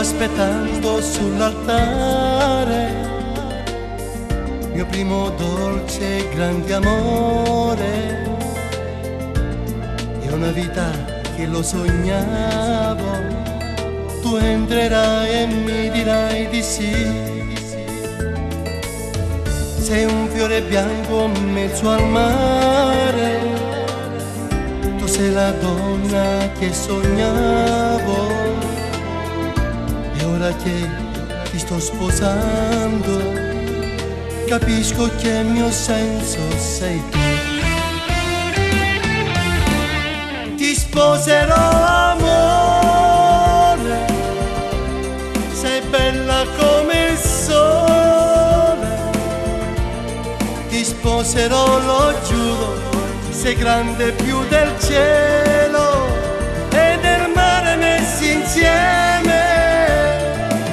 aspettando sull'altare, mio primo dolce e grande amore. È una vita che lo sognavo, tu entrerai e mi dirai di sì. Sei un fiore bianco in mezzo al mare, tu sei la donna che sognavo. E ora che ti sto sposando, capisco che il mio senso sei tu. Ti sposerò, amore, sei bella come il sole. Ti sposerò, lo giuro, sei grande più del cielo e del mare messi insieme.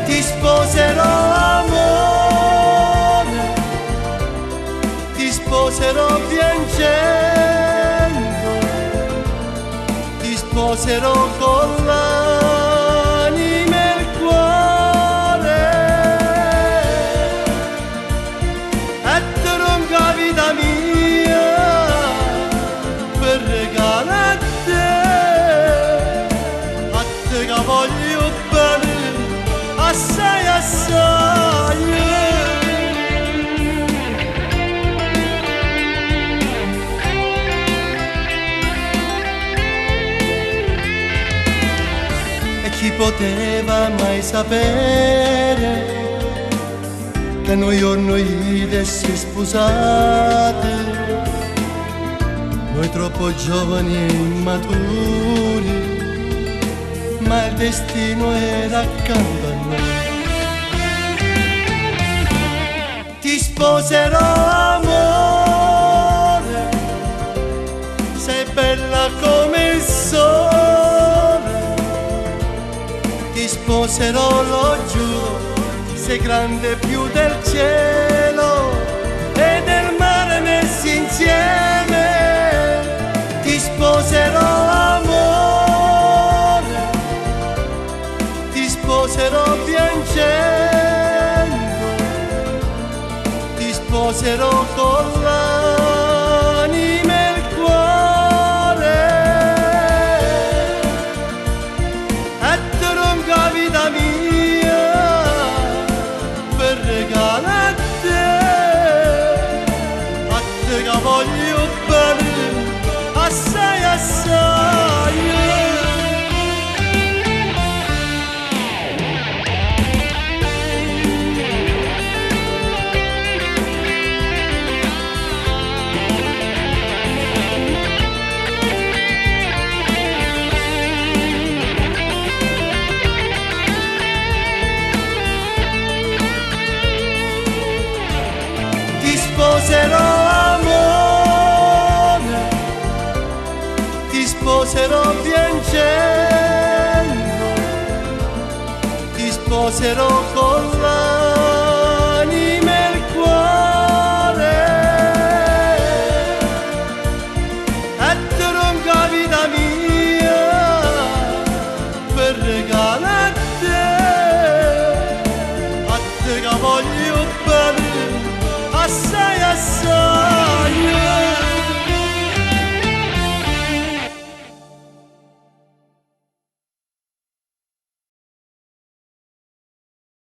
Ti sposerò, amore, ti sposerò piangendo, ti sposerò con l'anima e il cuore. E tu non capi da mia per regalo a te che voglio bene assai assai. E chi poteva mai sapere che noi ormai si sposate, noi troppo giovani e immaturi, ma il destino era accanto a noi. Ti sposerò, amore, sei bella come il sole. Ti sposerò, lo giuro, sei grande più del cielo e del mare messi insieme. Ti sposerò, amore, ti sposerò piangendo, ti sposerò con l'anima e il cuore. E tu non capi da mia per regalo a te che voglio bene assai assai. Ti sposerò, amore, ti sposerò piangendo, ti sposerò